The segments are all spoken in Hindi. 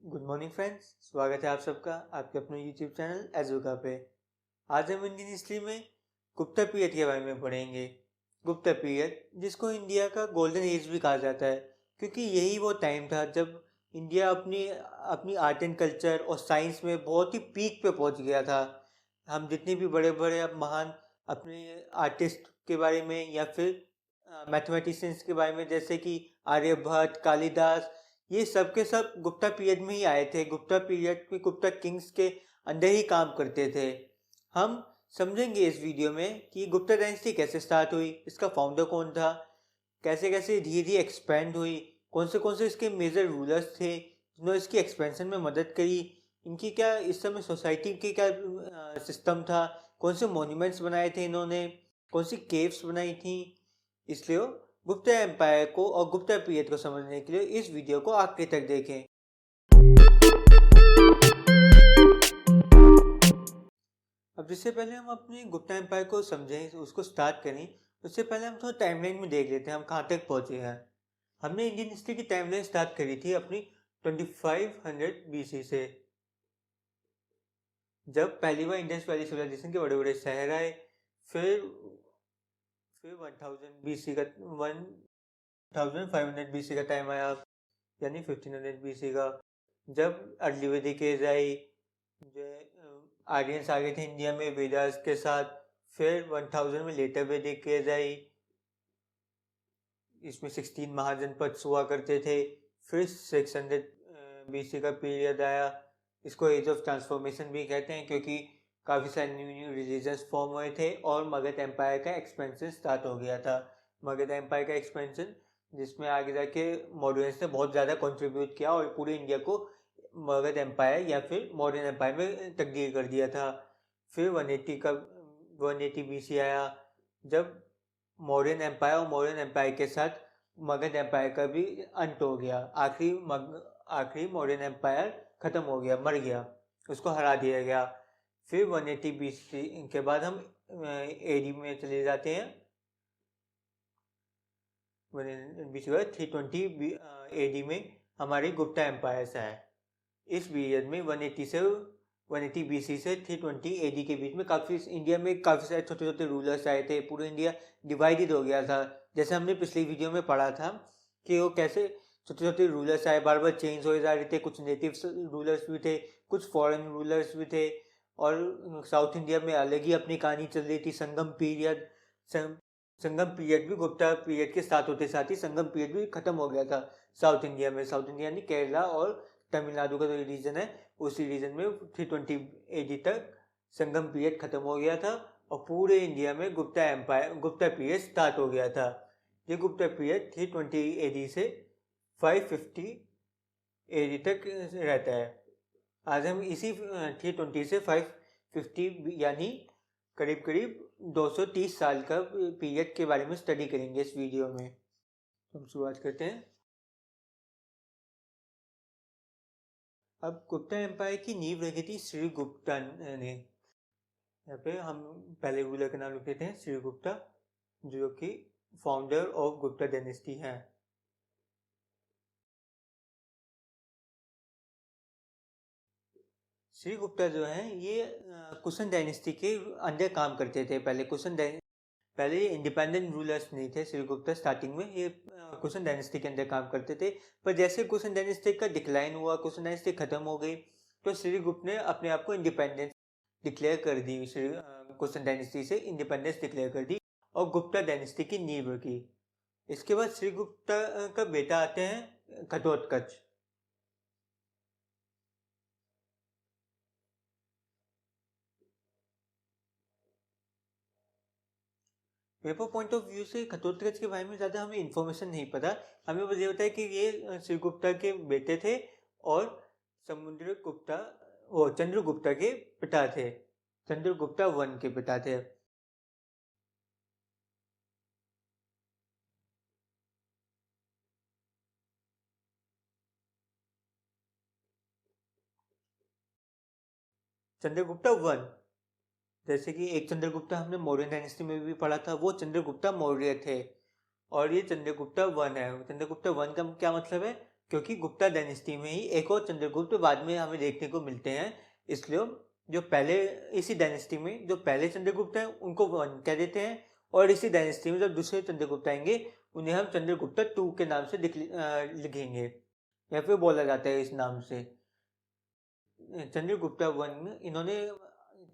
गुड मॉर्निंग फ्रेंड्स, स्वागत है आप सबका आपके अपने यूट्यूब चैनल एजुका पे। आज हम इंडियन हिस्ट्री में गुप्ता पीरियड के बारे में पढ़ेंगे। गुप्ता पीरियड जिसको इंडिया का गोल्डन एज भी कहा जाता है, क्योंकि यही वो टाइम था जब इंडिया अपनी अपनी आर्ट एंड कल्चर और साइंस में बहुत ही पीक पे पहुंच गया था। हम जितने भी बड़े बड़े अब महान अपने आर्टिस्ट के बारे में या फिर मैथमेटिशियंस के बारे में, जैसे कि आर्यभट्ट, कालिदास, ये सब के सब गुप्ता पीरियड में ही आए थे। गुप्ता पीरियड में गुप्ता किंग्स के अंदर ही काम करते थे। हम समझेंगे इस वीडियो में कि गुप्ता डायनेस्टी कैसे स्टार्ट हुई, इसका फाउंडर कौन था, कैसे कैसे धीरे धीरे एक्सपेंड हुई, कौन से इसके मेजर रूलर्स थे जिन्होंने इसकी एक्सपेंशन में मदद करी, इनकी क्या इस समय सोसाइटी की क्या सिस्टम था, कौन से मॉन्यूमेंट्स बनाए थे इन्होंने, कौन सी केव्स बनाई थी। इसलिए गुप्ता एम्पायर को और गुप्ता पीरियड को समझने के लिए इस वीडियो को आखिर तक देखें। अब जिससे पहले हम अपने गुप्ता एम्पायर को समझें, उसको स्टार्ट करें, उससे पहले हम थोड़ा टाइमलाइन में देख लेते हैं हम कहाँ तक पहुँचे हैं। हमने इंडियन हिस्ट्री की टाइमलाइन स्टार्ट करी थी अपनी 2500 BC से, जब पहली बार इंडस वैली सिविलाइजेशन के बड़े बड़े शहर आए। फिर 1000 BC का 1500 BC का टाइम आया, यानी 1500 BC का, जब अर्ली वैदिक एज आई, जो आर्यंस आ गए थे इंडिया में वेदास के साथ। फिर 1000 में लेटर वैदिक एज आई, इसमें 16 महाजनपद हुआ करते थे। फिर 600 BC का पीरियड आया, इसको एज ऑफ ट्रांसफॉर्मेशन भी कहते हैं, क्योंकि काफ़ी सारे न्यू रिलीजन्स फॉर्म हुए थे और मगध एम्पायर का एक्सपेंशन स्टार्ट हो गया था। मगध एम्पायर का एक्सपेंशन जिसमें आगे जाके मॉडर्न्स ने बहुत ज़्यादा कंट्रीब्यूट किया और पूरे इंडिया को मगध एम्पायर या फिर मॉडर्न एम्पायर में तब्दील कर दिया था। फिर 180 BC आया, जब मौर्यन एम्पायर और मौर्यन एम्पायर के साथ मगध एम्पायर का भी अंत हो गया। आखिरी मौर्यन एम्पायर खत्म हो गया, मर गया, उसको हरा दिया गया। फिर 180 BC के बाद हम एडी में चले जाते हैं। 320 AD में हमारी गुप्ता एम्पायर है। इस पीरियड में 180 BC से 320 AD के बीच में काफ़ी इंडिया में काफ़ी सारे छोटे छोटे रूलर्स आए थे। पूरा इंडिया डिवाइडेड हो गया था, जैसे हमने पिछली वीडियो में पढ़ा था कि वो कैसे छोटे छोटे रूलर्स आए, बार बार चेंज हो जा रहे थे। कुछ नेटिव रूलर्स भी थे, कुछ फॉरेन रूलर्स भी थे, और साउथ इंडिया में अलग ही अपनी कहानी चल रही थी। संगम पीरियड भी गुप्ता पीरियड के साथ होते साथ ही संगम पीरियड भी खत्म हो गया था साउथ इंडिया में। साउथ इंडिया यानी केरला और तमिलनाडु का जो रीजन है, उसी रीजन में 320 AD तक संगम पीरियड खत्म हो गया था और पूरे इंडिया में गुप्ता पीरियड स्टार्ट हो गया था। ये गुप्ता पीरियड 320 AD से 550 AD तक रहता है। आज हम इसी 320 से 550 यानी करीब करीब 230 साल का पीरियड के बारे में स्टडी करेंगे इस वीडियो में। हम शुरुआत करते हैं। अब गुप्ता एम्पायर की नींव रखी थी श्रीगुप्ता ने। यहाँ पे हम पहले रूलर का नाम लिख देते हैं, श्रीगुप्ता, जो कि फाउंडर ऑफ गुप्ता डायनेस्टी है। श्रीगुप्ता जो है ये कुशन डायनेस्टी के अंदर काम करते थे। पहले इंडिपेंडेंट रूलर्स नहीं थे श्रीगुप्ता, स्टार्टिंग में ये कुशन डायनेस्टी के अंदर काम करते थे। पर जैसे कुशन डायनेस्टी का डिक्लाइन हुआ, कुशन डायनेस्टी खत्म हो गई, तो श्रीगुप्त ने अपने आप को इंडिपेंडेंस डिक्लेयर कर दी। कुशन डायनेस्टी से इंडिपेंडेंस डिक्लेयर कर दी और गुप्ता डायनेस्टी की नींव रखी। इसके बाद श्रीगुप्ता का बेटा आते हैं Ghatotkacha. Paper point of view से घटोत्कच के बारे में ज़्यादा हमें इन्फॉर्मेशन नहीं पता। हमें बस ये पता है कि ये श्रीगुप्ता के बेटे थे और चंद्रगुप्ता के पिता थे। चंद्रगुप्ता वन के पिता थे। चंद्रगुप्ता वन, जैसे कि एक चंद्रगुप्ता हमने मौर्य डायनेस्टी में भी पढ़ा था, वो चंद्रगुप्ता मौर्य थे, और ये चंद्रगुप्ता वन है। चंद्रगुप्ता वन का क्या मतलब है? क्योंकि गुप्ता डायनेस्टी में ही एक और चंद्रगुप्त बाद में हमें देखने को मिलते हैं, इसलिए जो पहले इसी डायनेस्टी में जो पहले चंद्रगुप्त हैं उनको वन कह देते हैं, और इसी डायनेस्टी में जो दूसरे चंद्रगुप्त आएंगे उन्हें हम चंद्रगुप्ता टू के नाम से लिखेंगे, या फिर बोला जाता है इस नाम से। चंद्रगुप्ता वन में इन्होंने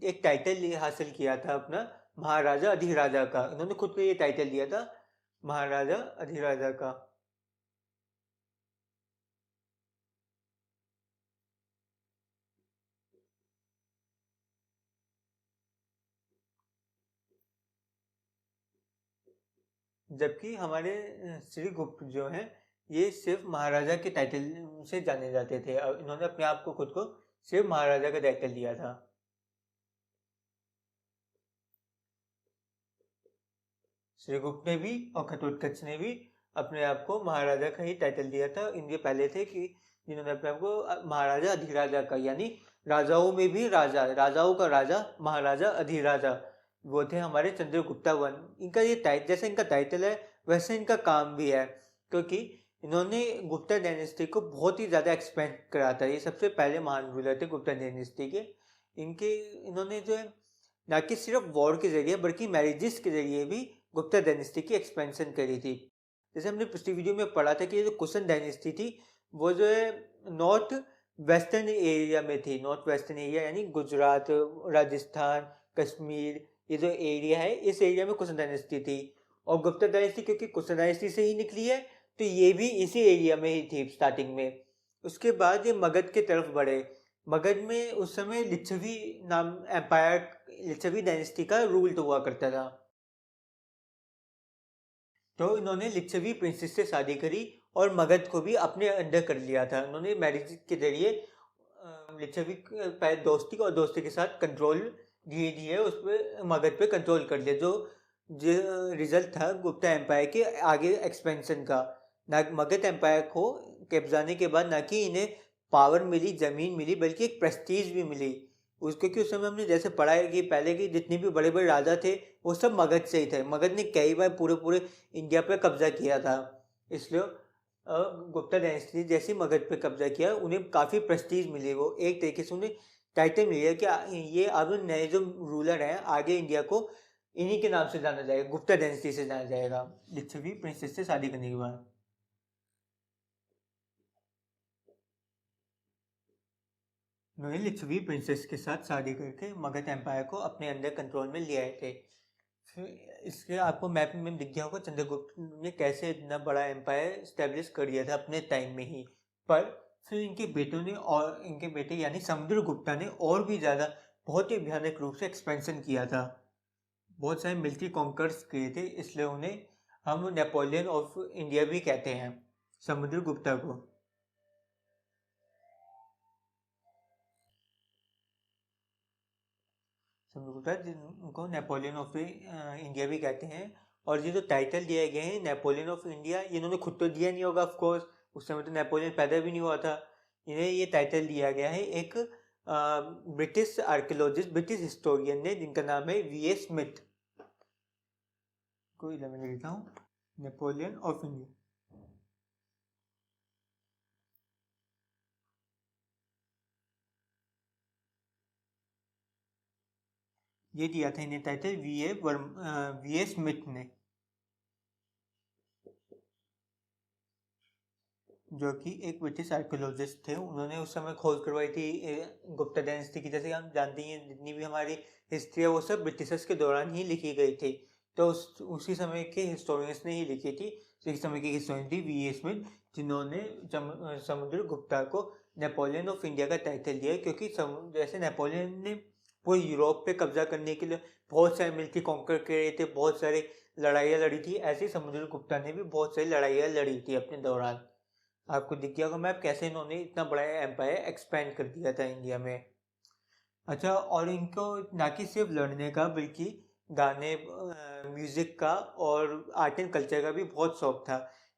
एक टाइटल हासिल किया था अपना, महाराजा अधिराजा का। इन्होंने खुद को ये टाइटल दिया था, महाराजा अधिराजा का। जबकि हमारे श्री गुप्त जो हैं ये सिर्फ महाराजा के टाइटल से जाने जाते थे, और इन्होंने अपने आप को खुद को सिर्फ महाराजा का टाइटल दिया था। श्रीगुप्त ने भी और घटोत्कच ने भी अपने आप को महाराजा का ही टाइटल दिया था। इनके पहले थे कि जिन्होंने अपने आप को महाराजा अधिराजा का, यानी राजाओं में भी राजा, राजाओं का राजा, महाराजा अधिराजा, वो थे हमारे चंद्रगुप्ता वन। इनका ये टाइटल, जैसे इनका टाइटल है वैसे इनका काम भी है, क्योंकि इन्होंने गुप्ता डायनेस्टी को बहुत ही ज़्यादा एक्सपेंड करा था। ये सबसे पहले महान रूलर थे गुप्ता डायनेस्टी के। इन्होंने जो है ना कि सिर्फ वॉर के जरिए बल्कि मैरिजेस के जरिए भी गुप्ता डायनेस्टी की एक्सपेंशन करी थी। जैसे हमने पिछली वीडियो में पढ़ा था कि ये जो कुशन डायनेस्टी थी वो जो है नॉर्थ वेस्टर्न एरिया में थी। नॉर्थ वेस्टर्न एरिया यानी गुजरात, राजस्थान, कश्मीर, ये जो एरिया है इस एरिया में कुशन डायनेस्टी थी। और गुप्ता डायनेस्टी क्योंकि कुशन डायनेस्टी से ही निकली है तो ये भी इसी एरिया में ही थी स्टार्टिंग में। उसके बाद ये मगध के तरफ बढ़े। मगध में उस समय लिच्छवी नाम एम्पायर, लिच्छवी डायनेस्टी का रूल हुआ करता था। तो इन्होंने लिच्छवी प्रिंसेस से शादी करी और मगध को भी अपने अंडर कर लिया था। इन्होंने मैरिज के जरिए लिच्छवी दोस्ती और दोस्ती के साथ कंट्रोल धीरे धीरे उस पर मगध पे कंट्रोल कर लिया, जो रिजल्ट था गुप्ता एम्पायर के आगे एक्सपेंशन का। ना मगध एम्पायर को कब्जाने के बाद ना कि इन्हें पावर मिली, जमीन मिली, बल्कि एक प्रेस्टीज भी मिली उसको। क्योंकि उस समय हमने जैसे पढ़ा है कि पहले के जितने भी बड़े बड़े राजा थे वो सब मगध से ही थे। मगध ने कई बार पूरे पूरे इंडिया पर कब्जा किया था, इसलिए गुप्ता डायनेस्टी जैसे मगध पे कब्जा किया उन्हें काफ़ी प्रेस्टीज मिली। वो एक तरीके से उन्हें टाइटल मिल गया कि ये अब नए जो रूलर हैं आगे इंडिया को इन्हीं के नाम से जाना जाएगा, गुप्ता डायनेस्टी से जाना जाएगा लिच्छवी प्रिंसेस से शादी करने के बाद। उन्होंने लिच्छवी प्रिंसेस के साथ शादी करके मगध एम्पायर को अपने अंदर कंट्रोल में ले आए थे। फिर इसके आपको मैप में दिख गया होगा चंद्रगुप्त ने कैसे इतना बड़ा एम्पायर स्टेब्लिश कर दिया था अपने टाइम में ही। पर फिर इनके बेटों ने, और इनके बेटे यानी समुद्रगुप्ता ने और भी ज़्यादा बहुत ही भयानक रूप से एक्सपेंशन किया था। बहुत सारे मिलिट्री कॉन्कर्स किए थे, इसलिए उन्हें हम नेपोलियन ऑफ इंडिया भी कहते हैं समुद्रगुप्ता को। समुद्रगुप्ता जिनको नेपोलियन ऑफ इंडिया भी कहते हैं। और ये जो टाइटल दिए गए हैं नेपोलियन ऑफ इंडिया, इन्होंने खुद तो दिया नहीं होगा ऑफ कोर्स, उस समय तो नेपोलियन पैदा भी नहीं हुआ था। इन्हें ये टाइटल दिया गया है एक ब्रिटिश आर्कियोलॉजिस्ट, ब्रिटिश हिस्टोरियन ने, जिनका नाम है वी.ए. स्मिथ। कोई मैं लिखता हूँ नेपोलियन ऑफ इंडिया। ये दिया था इन्हें टाइटल वी.ए. स्मिथ ने, जो कि एक ब्रिटिश आर्कियोलॉजिस्ट थे। उन्होंने उस समय खोज करवाई थी गुप्ता डायनेस्टी की। जैसे हम जानते हैं जितनी भी हमारी हिस्ट्री है वो सब ब्रिटिशर्स के दौरान ही लिखी गई थी, तो उसी समय के हिस्टोरियंस ने ही लिखी थी। इस समय की हिस्टोरियन थी वी.ए. स्मिथ, जिन्होंने समुद्रगुप्ता को नेपोलियन ऑफ इंडिया का टाइटल दिया, क्योंकि जैसे नेपोलियन ने पूरे यूरोप पे कब्जा करने के लिए बहुत सारे मिलिट्री कॉन्कर करे थे, बहुत सारे लड़ाइयाँ लड़ी थी, ऐसे ही समुद्रगुप्ता ने भी बहुत सारी लड़ाइयाँ लड़ी थी अपने दौरान। आपको दिख गया होगा मैप कैसे इन्होंने इतना बड़ा एम्पायर एक्सपेंड कर दिया था इंडिया में। अच्छा, और इनको ना कि सिर्फ लड़ने का बल्कि गाने, म्यूजिक का और आर्ट एंड कल्चर का भी बहुत शौक था।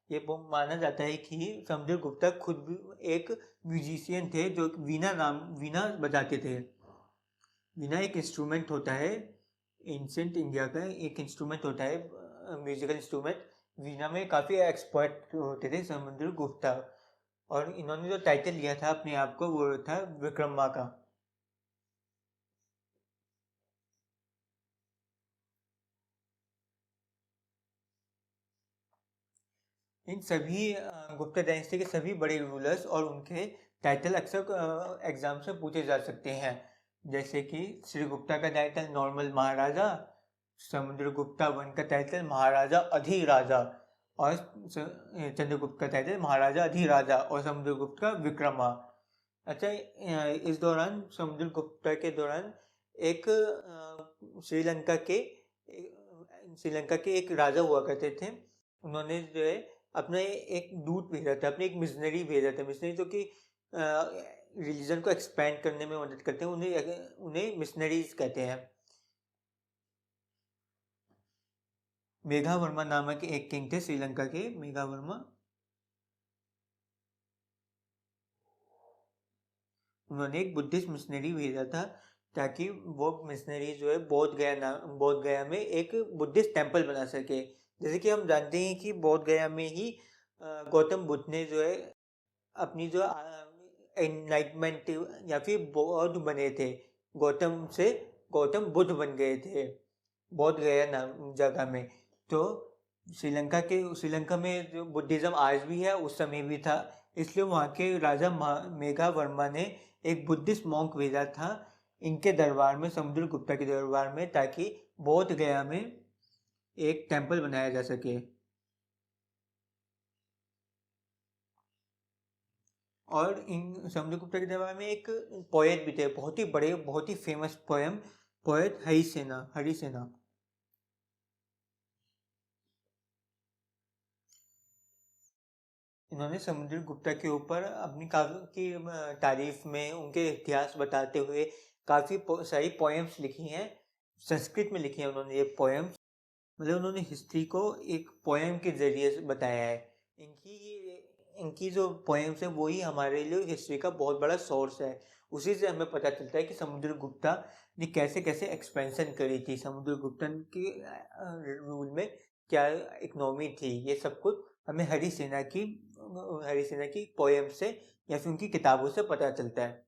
ये माना जाता है कि समुद्रगुप्ता खुद भी एक म्यूजिशियन थे जो वीणा बजाते थे। वीणा एक इंस्ट्रूमेंट होता है, एंशिएंट इंडिया का एक इंस्ट्रूमेंट होता है, म्यूजिकल इंस्ट्रूमेंट। वीणा में काफ़ी एक्सपर्ट होते थे समुद्रगुप्ता। और इन्होंने जो टाइटल लिया था अपने आप को वो था विक्रमा का। इन सभी गुप्ता डायनेस्टी के सभी बड़े रूलर्स और उनके टाइटल अक्सर एग्जाम से पूछे जा सकते हैं, जैसे कि श्रीगुप्ता का टाइटल नॉर्मल महाराजा, समुद्रगुप्ता वन का टाइटल महाराजा अधिराजा, और चंद्रगुप्त का टाइटल महाराजा अधिराजा, और समुद्रगुप्त का विक्रमा। अच्छा, इस दौरान समुद्रगुप्ता के दौरान एक श्रीलंका के एक राजा हुआ करते थे। उन्होंने जो है अपने एक दूत भेजा था, अपने एक मिशनरी भेजा था। मिशनरी जो कि रिलीजन को एक्सपेंड करने में मदद करते हैं, उन्हें मिशनरीज कहते हैं। मेघावर्मा नामक एक किंग थे श्रीलंका के, मेघावर्मा। उन्होंने एक बुद्धिस्ट मिशनरी भेजा था ताकि वो मिशनरी जो है बोध गया में एक बुद्धिस्ट टेम्पल बना सके। जैसे कि हम जानते हैं कि बोध गया में ही गौतम बुद्ध ने जो है अपनी जो एनलाइटमेंट या फिर बौद्ध बने थे, गौतम से गौतम बुद्ध बन गए थे बोध गया नाम जगह में। तो श्रीलंका में जो बुद्धिज्म आज भी है उस समय भी था, इसलिए वहाँ के राजा मेघावर्मा ने एक बुद्धिस्ट मॉन्क भेजा था इनके दरबार में, समुद्रगुप्ता के दरबार में, ताकि बोध गया में एक टेम्पल बनाया जा सके। और इन समुद्रगुप्ता के दरबार में एक पोएट भी थे, बहुत ही बड़े, बहुत ही फेमस पोएट हरिसेना। इन्होंने समुद्रगुप्ता के ऊपर अपनी काफ़ी तारीफ में उनके इतिहास बताते हुए काफ़ी सारी पोएम्स लिखी हैं, संस्कृत में लिखी हैं उन्होंने ये पोएम्स। मतलब उन्होंने हिस्ट्री को एक पोएम के जरिए से बताया है। इनकी जो पोएम्स है वही हमारे लिए हिस्ट्री का बहुत बड़ा सोर्स है। उसी से हमें पता चलता है कि समुद्रगुप्ता ने कैसे कैसे एक्सपेंशन करी थी, समुद्रगुप्तन के रूल में क्या इकोनॉमी थी, ये सब कुछ हमें हरिसेना की पोएम से या फिर उनकी किताबों से पता चलता है।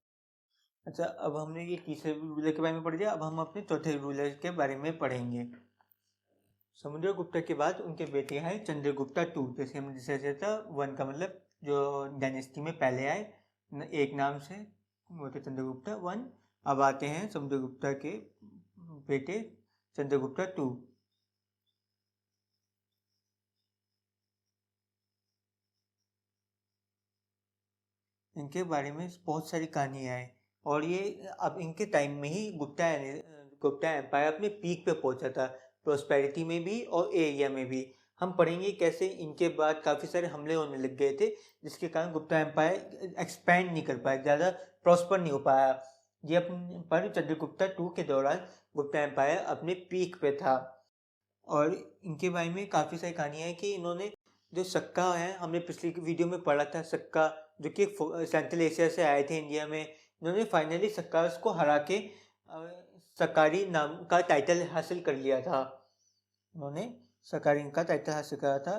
अच्छा, अब हमने ये तीसरे रूलर के बारे में पढ़ लिया, अब हम अपने चौथे रूलर के बारे में पढ़ेंगे। समुद्रगुप्ता के बाद उनके बेटे हैं चंद्रगुप्ता टू। जैसे हम जिसे था वन का मतलब जो डायनेस्टी में पहले आए एक नाम से वो थे चंद्रगुप्ता वन। अब आते हैं समुद्रगुप्ता के बेटे चंद्रगुप्ता टू। इनके बारे में बहुत सारी कहानियाँ हैं, और ये अब इनके टाइम में ही गुप्ता एम्पायर अपने पीक पे पहुंचा था, प्रोस्पेरिटी में भी और एरिया में भी। हम पढ़ेंगे कैसे इनके बाद काफ़ी सारे हमले होने लग गए थे, जिसके कारण गुप्ता एम्पायर एक्सपैंड नहीं कर पाया, ज़्यादा प्रॉस्पर नहीं हो पाया। ये अपने पर चंद्रगुप्ता टू के दौरान गुप्ता एम्पायर अपने पीक पे था। और इनके बारे में काफ़ी सारी कहानियाँ हैं कि इन्होंने जो सक्का है, हमने पिछली वीडियो में पढ़ा था, सक्का जो कि सेंट्रल एशिया से आए थे इंडिया में, इन्होंने फाइनली सक्कास को हरा के सकारी नाम का टाइटल हासिल कर लिया था। उन्होंने सकारी का टाइटल हासिल करा था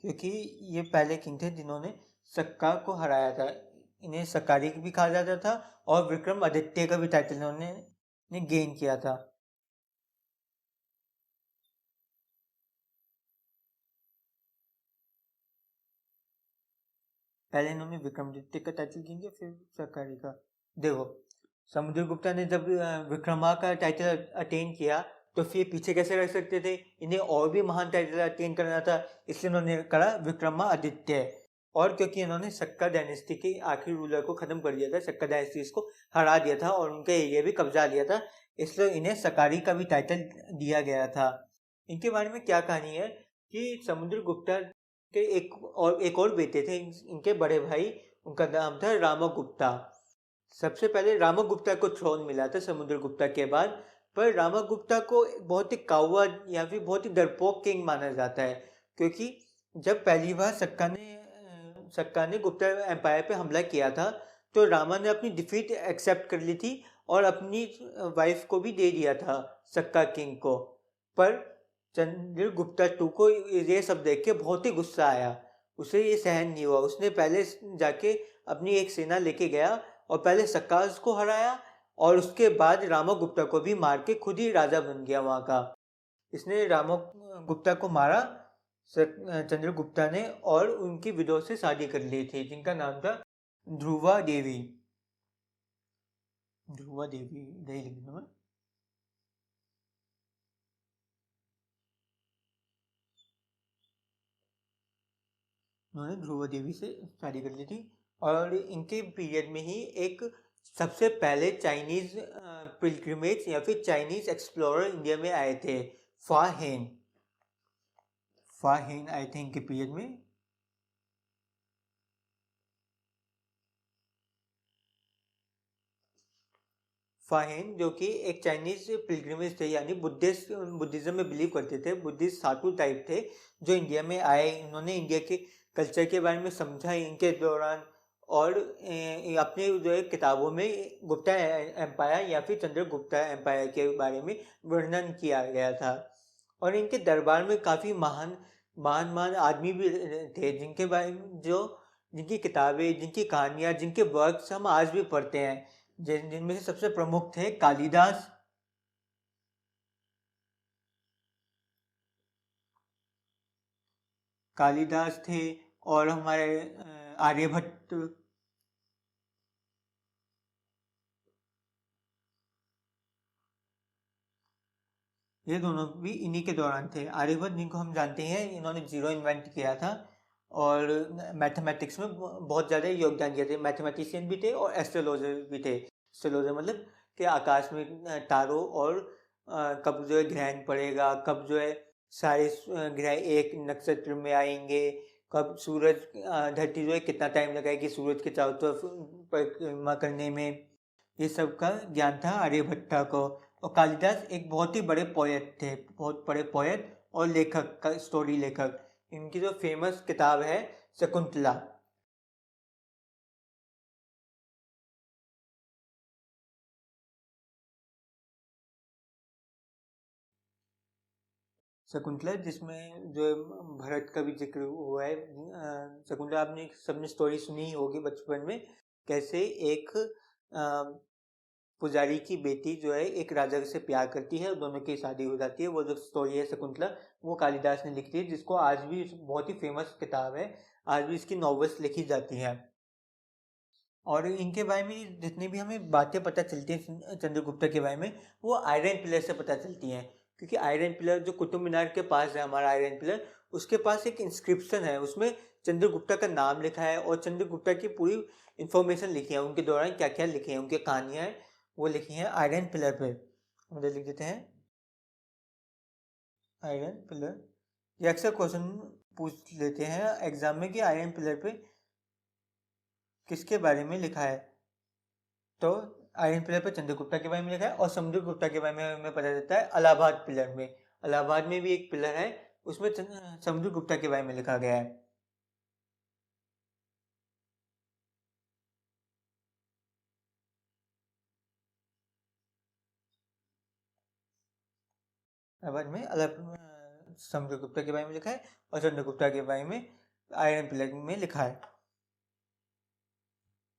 क्योंकि ये पहले किंग थे जिन्होंने सक्का को हराया था। इन्हें सकारी भी कहा जाता था और विक्रम आदित्य का भी टाइटल इन्होंने गेन किया था। पहले इन्होंने विक्रमादित्य का टाइटल गेन किया, फिर सकारी का। देखो, समुद्रगुप्ता ने जब विक्रमा का टाइटल अटेन किया तो फिर पीछे कैसे रख सकते थे, इन्हें और भी महान टाइटल अटेन करना था, इसलिए उन्होंने करा विक्रमा आदित्य। और क्योंकि इन्होंने सक्का डायनेस्टी के आखिरी रूलर को खत्म कर दिया था, सक्का डायनेस्टी को हरा दिया था और उनका एरिया भी कब्जा लिया था, इसलिए इन्हें सकारी का भी टाइटल दिया गया था। इनके बारे में क्या कहानी है कि समुद्रगुप्ता के एक और बेटे थे इनके बड़े भाई, उनका नाम था रामगुप्ता। सबसे पहले रामगुप्ता को थ्रोन मिला था समुद्रगुप्ता के बाद, पर रामगुप्ता को बहुत ही काउवर्ड या फिर बहुत ही डरपोक किंग माना जाता है, क्योंकि जब पहली बार सक्का ने गुप्ता एम्पायर पे हमला किया था तो रामा ने अपनी डिफीट एक्सेप्ट कर ली थी और अपनी वाइफ को भी दे दिया था सक्का किंग को। पर चंद्रगुप्ता टू को ये सब देख के बहुत ही गुस्सा आया उसे ये सहन नहीं हुआ। उसने पहले जाके अपनी एक सेना लेके गया और पहले सक्कास को हराया और उसके बाद रामगुप्ता को भी मार के खुद ही राजा बन गया वहाँ का। इसने रामगुप्ता को मारा चंद्रगुप्ता ने, और उनकी विदो से शादी कर ली थी जिनका नाम था ध्रुवा देवी। ध्रुवा देवी नहीं लिख दूँ मैं। उन्होंने ध्रुवा देवी से शादी कर ली थी और इनके पीरियड में ही एक सबसे पहले चाइनीज पिलग्रिमेज या फिर चाइनीज एक्सप्लोरर इंडिया में आए थे, फा हेन। फा हेन आए थे इनके पीरियड में। फाहिन जो कि एक चाइनीज पिलग्रिमेज थे, यानी बुद्धिज्म में बिलीव करते थे, बुद्धिस्ट साधु टाइप थे जो इंडिया में आए। इन्होंने इंडिया के कल्चर के बारे में समझा इनके दौरान, और अपने जो है किताबों में गुप्ता एम्पायर या फिर चंद्रगुप्ता एम्पायर के बारे में वर्णन किया गया था। और इनके दरबार में काफ़ी महान महान महान आदमी भी थे जिनके बारे में जो जिनकी किताबें, जिनकी कहानियाँ, जिनके वर्क्स हम आज भी पढ़ते हैं। जिनमें से सबसे प्रमुख थे कालिदास, कालिदास थे, और हमारे आर्यभट्ट। ये दोनों भी इन्हीं के दौरान थे। आर्यभट्ट जिनको हम जानते हैं, इन्होंने जीरो इन्वेंट किया था और मैथमेटिक्स में बहुत ज़्यादा योगदान दिया थे। मैथमेटिशियन भी थे और एस्ट्रोलॉजर भी थे। एस्ट्रोलॉजर मतलब कि आकाश में तारों और कब जो है ग्रहण पड़ेगा, कब जो है सारे ग्रह एक नक्षत्र में आएंगे, कब सूरज धरती जो है कितना टाइम लगाएगी सूरज के चारों तरफ परिक्रमा करने में। ये सब का ज्ञान था आर्यभट्टा को। और कालिदास एक बहुत ही बड़े पोएट थे, बहुत बड़े पोएट और लेखक का, स्टोरी लेखक। इनकी जो फेमस किताब है शकुंतला। शकुंतला जिसमें जो है भरत का भी जिक्र हुआ है। शकुंतला आपने सबने स्टोरी सुनी ही होगी बचपन में, कैसे एक पुजारी की बेटी जो है एक राजा से प्यार करती है और दोनों की शादी हो जाती है। वो जो स्टोरी है शकुंतला, वो कालिदास ने लिखी है, जिसको आज भी बहुत ही फेमस किताब है। आज भी इसकी नॉवेल्स लिखी जाती हैं। और इनके बारे में जितनी भी हमें बातें पता चलती हैं चंद्रगुप्ता के बारे में, वो आयरन पिलर से पता चलती हैं। क्योंकि आयरन पिलर जो कुतुब मीनार के पास है, हमारा आयरन पिलर, उसके पास एक इंस्क्रिप्शन है, उसमें चंद्रगुप्ता का नाम लिखा है और चंद्रगुप्ता की पूरी इंफॉर्मेशन लिखी है, उनके दौरान क्या क्या लिखे हैं, उनकी कहानियाँ हैं, वो लिखी हैं आयरन पिलर पे। हम इधर लिख देते हैं आयरन पिलर। ये अक्सर क्वेश्चन पूछ लेते हैं एग्जाम में कि आयरन पिलर पे किसके बारे में लिखा है। तो आयरन पिलर पे चंद्रगुप्ता के बारे में लिखा है, और समुद्रगुप्ता के बारे में हमें पता चलता है इलाहाबाद पिलर में। इलाहाबाद में भी एक पिलर है, उसमें समुद्रगुप्ता के बारे में लिखा गया है। इलाहाबाद में समुद्रगुप्ता के बारे में लिखा है, और चंद्रगुप्ता के बारे में आयरन पिलर में लिखा है।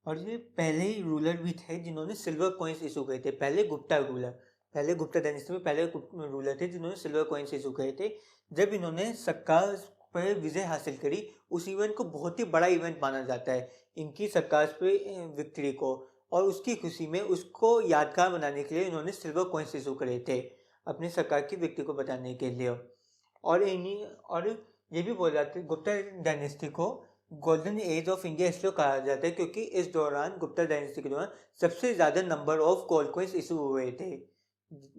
और ये पहले ही रूलर भी थे जिन्होंने सिल्वर कॉइन्स इशू करे थे। पहले गुप्ता रूलर, पहले गुप्ता डायनेस्टी में पहले रूलर थे जिन्होंने सिल्वर कॉइन्स इशू करे थे। जब इन्होंने सक्कार पर विजय हासिल करी, उस इवेंट को बहुत ही बड़ा इवेंट माना जाता है, इनकी सक्कार पे विक्ट्री को। और उसकी खुशी में उसको यादगार बनाने के लिए इन्होंने सिल्वर कॉइन्स इशू करे थे अपनी सरकार की विक्ट्री को बताने के लिए। और इन्हीं और ये भी बोला जाता है गुप्ता डायनेस्टी को गोल्डन एज ऑफ इंडिया इसलिए कहा जाता है क्योंकि इस दौरान, गुप्ता डायनेस्टी के दौरान, सबसे ज़्यादा number of gold coins issue हुए थे।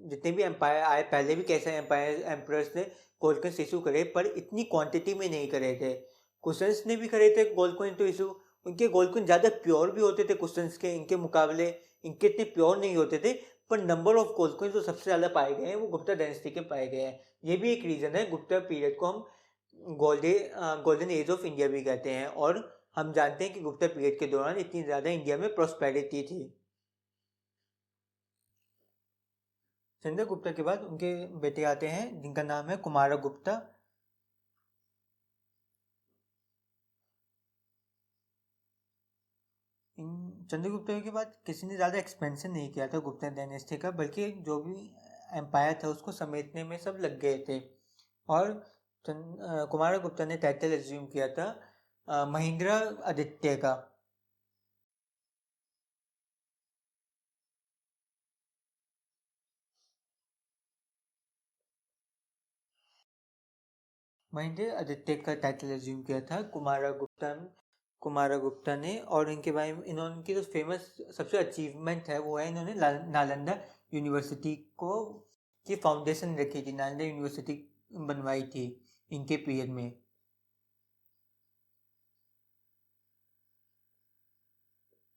जितने भी एम्पायर आए पहले भी, कैसे एम्पायर एम्परर्स ने गोल्ड कॉइन्स इशू करे, पर इतनी क्वांटिटी में नहीं करे थे। क्वेश्चंस ने भी करे थे गोल्ड कॉइन तो इशू, उनके गोल्ड कॉइन ज़्यादा प्योर भी होते थे क्वेश्चंस के, इनके मुकाबले इनके इतने प्योर नहीं होते थे। पर नंबर ऑफ गोल्ड कॉइन्स जो सबसे ज़्यादा पाए गए हैं वो गुप्ता डायनेस्टी के पाए गए हैं। ये भी एक रीज़न है, गुप्ता पीरियड को हम गोल्डन एज ऑफ इंडिया भी कहते हैं। और हम जानते हैं कि गुप्ता पीरियड के दौरान इतनी ज़्यादा इंडिया में प्रॉस्पेरिटी थी। चंद्रगुप्ता के बाद उनके बेटे आते हैं जिनका नाम है कुमारगुप्ता। चंद्रगुप्त के बाद किसी ने ज़्यादा एक्सपेंशन नहीं किया था गुप्ता डायनेस्टी का, बल्कि जो भी एम्पायर था उसको समेटने में सब लग गए थे। और कुमारगुप्ता ने टाइटल एज्यूम किया था महेंद्र आदित्य का। महेंद्र आदित्य का टाइटल एज्यूम किया था कुमारगुप्ता ने। और इनके बारे में इनकी जो फेमस सबसे अचीवमेंट है वो है इन्होंने नालंदा यूनिवर्सिटी को की फाउंडेशन रखी थी, नालंदा यूनिवर्सिटी बनवाई थी इनके पीरियड में।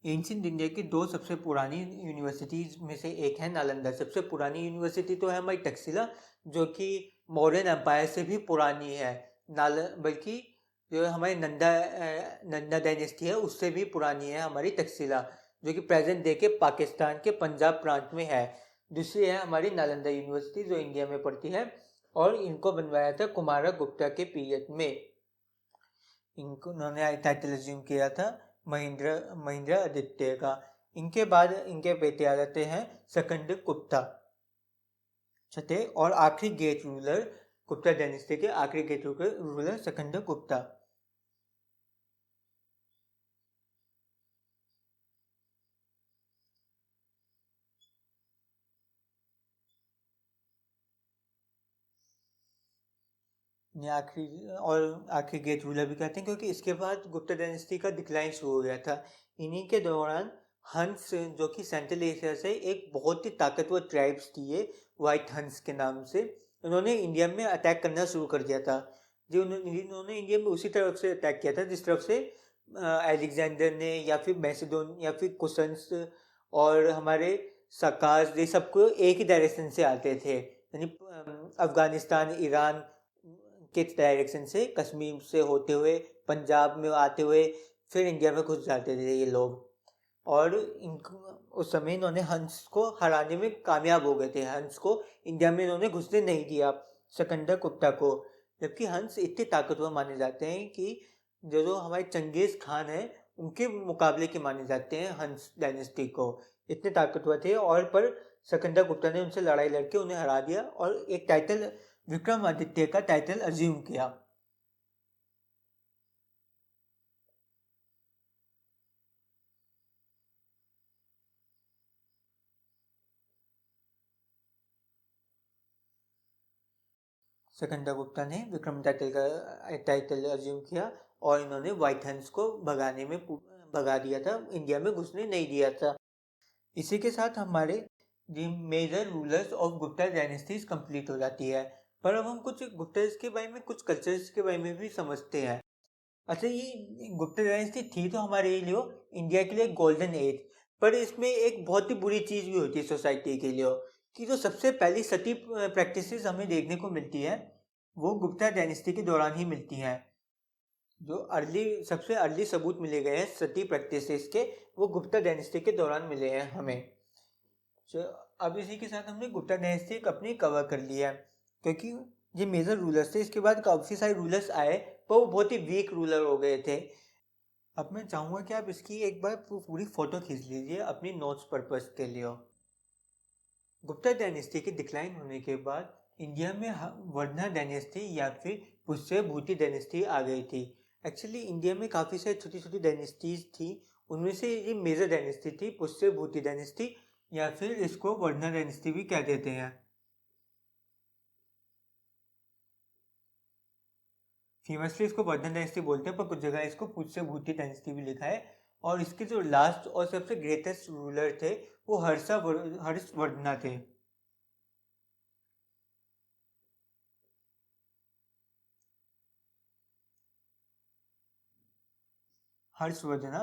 एंशियंट इंडिया की दो सबसे पुरानी यूनिवर्सिटीज में से एक है नालंदा। सबसे पुरानी यूनिवर्सिटी तो है हमारी तक्षशिला, जो कि मौर्यन एम्पायर से भी पुरानी है। बल्कि जो हमारी नंदा डायनेस्टी है उससे भी पुरानी है हमारी तक्षशिला, जो कि प्रेजेंट डे के पाकिस्तान के पंजाब प्रांत में है। दूसरी है हमारी नालंदा यूनिवर्सिटी जो इंडिया में पड़ती है, और इनको बनवाया था कुमारगुप्ता के पीरियड में। इनको उन्होंने टाइटल अज्यूम किया था महेंद्र महेंद्र आदित्य का। इनके बाद इनके बेटे आ जाते हैं सकंद गुप्ता, छठे और आखिरी गेट रूलर, गुप्ता डायनेस्टी के आखिरी गेट रूलर सकंद गुप्ता। ये आखिरी गेट रूलर भी कहते हैं, क्योंकि इसके बाद गुप्ता डायनेस्टी का डिक्लाइन शुरू हो गया था। इन्हीं के दौरान हंस, जो कि सेंट्रल एशिया से एक बहुत ही ताकतवर ट्राइब्स थी ये, वाइट हंस के नाम से, उन्होंने इंडिया में अटैक करना शुरू कर दिया था। जो इन्होंने इंडिया में उसी तरफ से अटैक किया था जिस तरफ से अलेक्जेंडर ने, या फिर मैसिडोन, या फिर कुशन्स और हमारे सकाज, ये सबको एक ही डायरेक्शन से आते थे, यानी अफगानिस्तान, ईरान के डायरेक्शन से, कश्मीर से होते हुए पंजाब में आते हुए फिर इंडिया में घुस जाते थे ये लोग। और इनको उस समय इन्होंने हंस को हराने में कामयाब हो गए थे। हंस को इंडिया में इन्होंने घुसने नहीं दिया, सिकंदर गुप्ता को। जबकि हंस इतने ताकतवर माने जाते हैं कि जो हमारे चंगेज खान है उनके मुकाबले के माने जाते हैं हंस डायनेस्टी को, इतने ताकतवर थे। और पर सिकंदर गुप्ता ने उनसे लड़ाई लड़के उन्हें हरा दिया और एक टाइटल, विक्रमादित्य का टाइटल अज्यूम किया। सिकंदर गुप्ता ने विक्रम टाइटल अज्यूम किया, और इन्होंने व्हाइट हंस को भगा दिया था, इंडिया में घुसने नहीं दिया था। इसी के साथ हमारे the major rulers of Gupta dynasties complete हो जाती है। पर अब हम कुछ गुप्ताज के बारे में, कुछ कल्चर्स के बारे में भी समझते हैं। अच्छा, ये गुप्ता डायनेस्टी थी तो हमारे लिए इंडिया के लिए गोल्डन एज, पर इसमें एक बहुत ही बुरी चीज भी होती है सोसाइटी के लिए, कि जो सबसे पहली सती प्रैक्टिसेस हमें देखने को मिलती है वो गुप्ता डायनेस्टी के दौरान ही मिलती हैं। जो सबसे अर्ली सबूत मिले गए हैं सती प्रैक्टिसेस के, वो गुप्ता डायनेस्टी के दौरान मिले हैं हमें। तो अब इसी के साथ हमने गुप्ता डायनेस्टी अपनी कवर कर लिया है, क्योंकि ये मेजर रूलर्स थे। इसके बाद काफ़ी सारे रूलर्स आए पर वो बहुत ही वीक रूलर हो गए थे। अब मैं चाहूँगा कि आप इसकी एक बार पूरी फोटो खींच लीजिए अपनी नोट्स पर्पस के लिए। गुप्ता डायनेस्टी के डिक्लाइन होने के बाद इंडिया में वर्धना डायनेस्टी या फिर पुष्य भूति डायनेस्टी आ गई थी। एक्चुअली इंडिया में काफ़ी सारी छोटी छोटी डायनेस्टीज थी, उनमें से ये मेजर डायनेस्टी थी पुष्य भूति डायनेस्टी, या फिर इसको वर्धना डायनेस्टी भी कह देते हैं। फेमसली इसको वर्धन डायनेस्टी बोलते हैं, पर कुछ जगह इसको पुष्य भूति डायनेस्टी भी लिखा है। और इसके जो लास्ट और सबसे ग्रेटेस्ट रूलर थे वो हर्षवर्धना थे। हर्षवर्धना,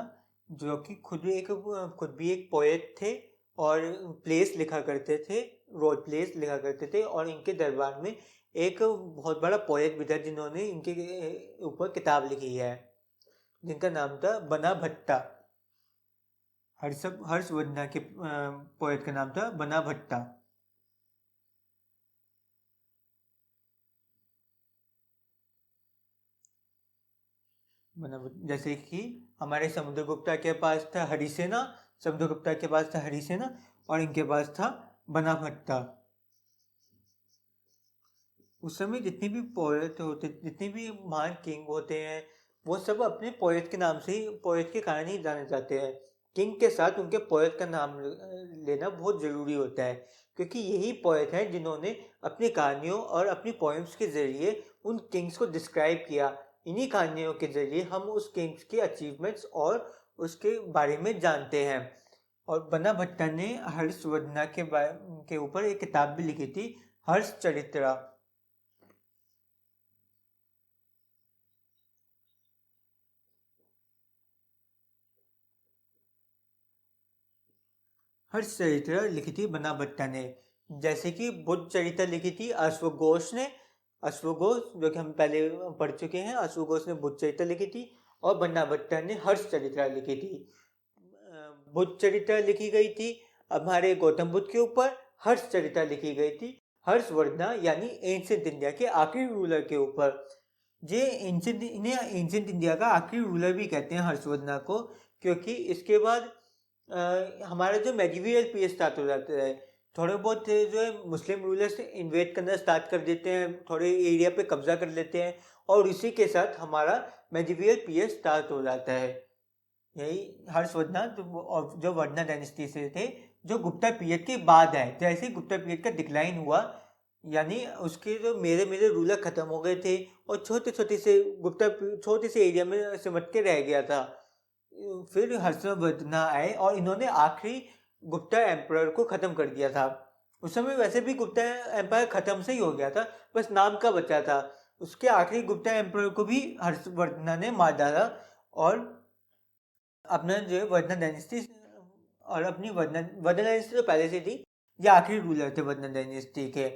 जो कि खुद भी एक पोएट थे, और प्लेस लिखा करते थे, रोल प्लेस लिखा करते थे। और इनके दरबार में एक बहुत बड़ा पोएट भी था जिन्होंने इनके ऊपर किताब लिखी है, जिनका नाम था बना भट्टा। हर्षवर्धना के पोएट का नाम था बना भट्टा। जैसे कि हमारे समुद्रगुप्ता के पास था हरिसेना, समुद्रगुप्ता के पास था हरिसेना, और इनके पास था बनाभट्टा। उस समय जितने भी पोएट होते, जितने भी महान किंग होते हैं, वो सब अपने पोएट के नाम से ही, पोएट के कारण ही जाने जाते हैं। किंग के साथ उनके पोएट का नाम लेना बहुत ज़रूरी होता है, क्योंकि यही पोएट हैं जिन्होंने अपनी कहानियों और अपनी पोएम्स के ज़रिए उन किंग्स को डिस्क्राइब किया। इन्हीं कहानियों के ज़रिए हम उस किंग्स के अचीवमेंट्स और उसके बारे में जानते हैं। और बना भट्टा ने हर्षवर्धना के ऊपर एक किताब भी लिखी थी, हर्ष चरित्रा। हर्ष चरित्र लिखी थी बना भट्टा ने। जैसे कि बुद्ध चरित्र लिखी थी अश्वघोष ने, अश्वघोष जो कि हम पहले पढ़ चुके हैं, अश्वघोष ने बुद्ध चरित्र लिखी थी, और बन्ना भट्टा ने हर्ष चरित्र लिखी थी। बुद्ध चरित्र लिखी गई थी हमारे गौतम बुद्ध के ऊपर, हर्ष चरित्र लिखी गई थी हर्षवर्धना यानी एंशिएंट इंडिया के आखिरी रूलर के ऊपर। ये इन्हें एंशिएंट इंडिया का आखिरी रूलर भी कहते हैं हर्षवर्धना को, क्योंकि इसके बाद हमारा जो मेडिवियल पीरियड स्टार्ट हो जाता है। थोड़े बहुत जो है मुस्लिम रूलर्स इन्वेड करना स्टार्ट कर देते हैं, थोड़े एरिया पे कब्जा कर लेते हैं, और इसी के साथ हमारा मेडिवियल पीरियड स्टार्ट हो जाता है। यही हर्षवर्धना जो वर्धना डायनेस्टी से थे, जो गुप्ता पीरियड के बाद है। जैसे गुप्ता पीरियड का डिक्लाइन हुआ, यानी उसके जो मेरे मेरे रूलर खत्म हो गए थे और छोटे छोटे से गुप्ता छोटे से एरिया में सिमट के रह गया था, फिर हर्षवर्धना आए और इन्होंने आखिरी गुप्ता एम्पायर को खत्म कर दिया था। उस समय वैसे भी गुप्ता एम्पायर खत्म से ही हो गया था, बस नाम का बचा था। उसके आखिरी गुप्ता एम्पायर को भी हर्षवर्धना ने मार डाला, और अपना जो है वर्धना डायनेस्टी, और अपनी वर्धना डायनेस्टी तो पहले से थी, ये आखिरी रूलर थे वर्धना डायनेस्टी के।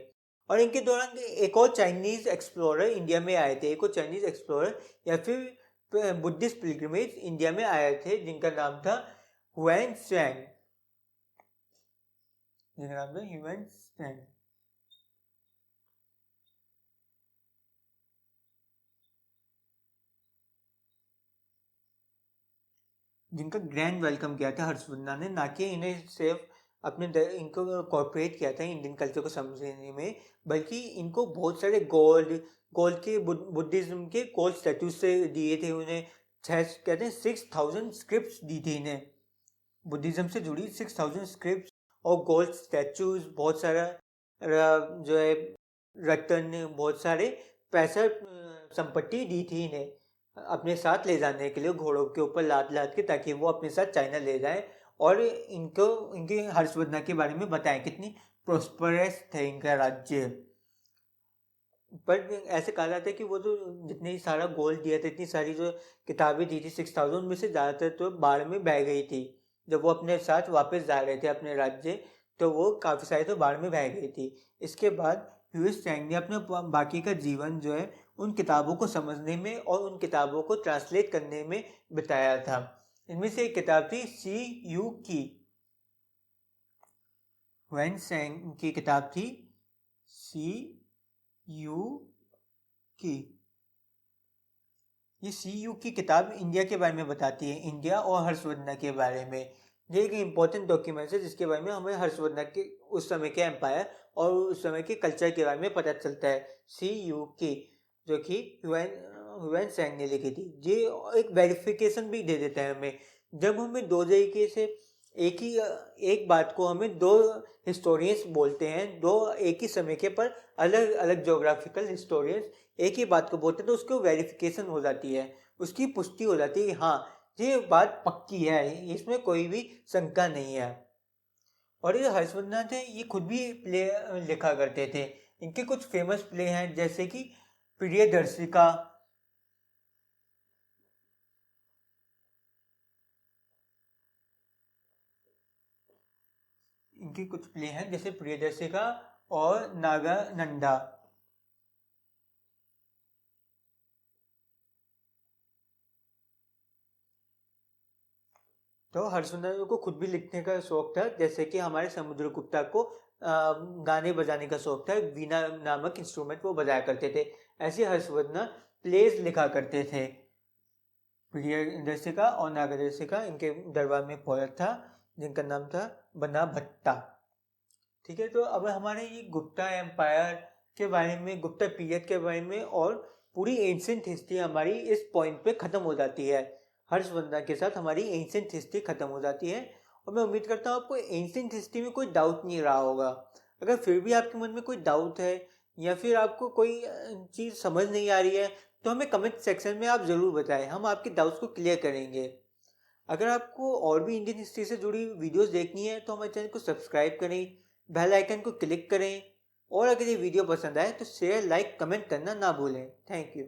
और इनके दौरान एक और चाइनीज एक्सप्लोरर इंडिया में आए थे, एक और चाइनीज एक्सप्लोरर या फिर बुद्धिस्ट पिलग्रिमेज इंडिया में आए थे, जिनका नाम था हुएन त्सांग, जिनका नाम था हुएन त्सांग। जिनका ग्रैंड वेलकम किया था हर्षवर्धना ने, ना कि इन्हें सिर्फ इनको कॉर्पोरेट किया था इंडियन कल्चर को समझने में, बल्कि इनको बहुत सारे गोल्ड के बुद्धिज्म के गोल्ड स्टैटूज से दिए थे उन्हें। कहते हैं 6000 स्क्रिप्ट्स दी थी इन्हें, बुद्धिज्म से जुड़ी 6000 स्क्रिप्ट्स और गोल्ड स्टैचूज, बहुत सारा जो है रतन, बहुत सारे पैसा संपत्ति दी थी इन्हें अपने साथ ले जाने के लिए, घोड़ों के ऊपर लाद लाद के, ताकि वो अपने साथ चाइना ले जाए और इनको इनके हर्षवर्धना के बारे में बताएं कितनी प्रोस्परस थे इनका राज्य। पर ऐसे कहा जाता है कि वो जो जितने सारा गोल्ड दिया था, इतनी सारी जो किताबें दी थी 6000 में से ज़्यादातर तो बाढ़ में बह गई थी। जब वो अपने साथ वापस जा रहे थे अपने राज्य, तो वो काफ़ी सारी तो बाढ़ में बह गई थी। इसके बाद ह्यूइस चैंग ने अपना बाकी का जीवन जो है उन किताबों को समझने में और उन किताबों को ट्रांसलेट करने में बिताया था। इनमें से एक किताब थी सी यू की, हुएन त्सांग की किताब थी सी यू की। ये सी यू की किताब इंडिया के बारे में बताती है, इंडिया और हर्षवर्धना के बारे में। ये एक इम्पोर्टेंट डॉक्यूमेंट है जिसके बारे में हमें हर्षवर्धना के उस समय के एम्पायर और उस समय के कल्चर के बारे में पता चलता है। सी यू की, जो कि हुएन त्सांग ने लिखी थी। ये एक वेरिफिकेशन भी दे देता है हमें। जब हमें दो तरीके से एक बात को हमें दो हिस्टोरियंस बोलते हैं, दो एक ही समय के पर अलग अलग जोग्राफिकल हिस्टोरियंस एक ही बात को बोलते हैं, तो उसको वेरिफिकेशन हो जाती है, उसकी पुष्टि हो जाती है कि हाँ ये बात पक्की है, इसमें कोई भी शंका नहीं है। और ये हर्षवर्धन थे, ये खुद भी प्ले लिखा करते थे। इनके कुछ फेमस प्ले हैं, जैसे कि प्रियदर्शिका, इनकी कुछ प्ले हैं जैसे प्रियदर्शिका और नागानंदा। तो हर्षवर्धन को खुद भी लिखने का शौक था, जैसे कि हमारे समुद्रगुप्ता को गाने बजाने का शौक था, वीणा नामक इंस्ट्रूमेंट वो बजाया करते थे। ऐसे हर्षवर्धन प्लेस लिखा करते थे। प्रियदर्शी का और नागदर्शी का इनके दरबार में पहुंचा था, जिनका नाम था बना भट्टा। ठीक है, तो अब हमारे ये गुप्ता एम्पायर के बारे में, गुप्ता पीरियड के बारे में और पूरी एंशिएंट हिस्ट्री हमारी इस पॉइंट पे खत्म हो जाती है। हर्षवर्धन के साथ हमारी एंशिएंट हिस्ट्री खत्म हो जाती है और मैं उम्मीद करता हूँ आपको एंशिएंट हिस्ट्री में कोई डाउट नहीं रहा होगा। अगर फिर भी आपके मन में कोई डाउट है या फिर आपको कोई चीज़ समझ नहीं आ रही है तो हमें कमेंट सेक्शन में आप ज़रूर बताएं, हम आपके डाउट्स को क्लियर करेंगे। अगर आपको और भी इंडियन हिस्ट्री से जुड़ी वीडियोस देखनी है तो हमारे चैनल को सब्सक्राइब करें, बेल आइकन को क्लिक करें और अगर ये वीडियो पसंद आए तो शेयर, लाइक, कमेंट करना ना भूलें। Thank you.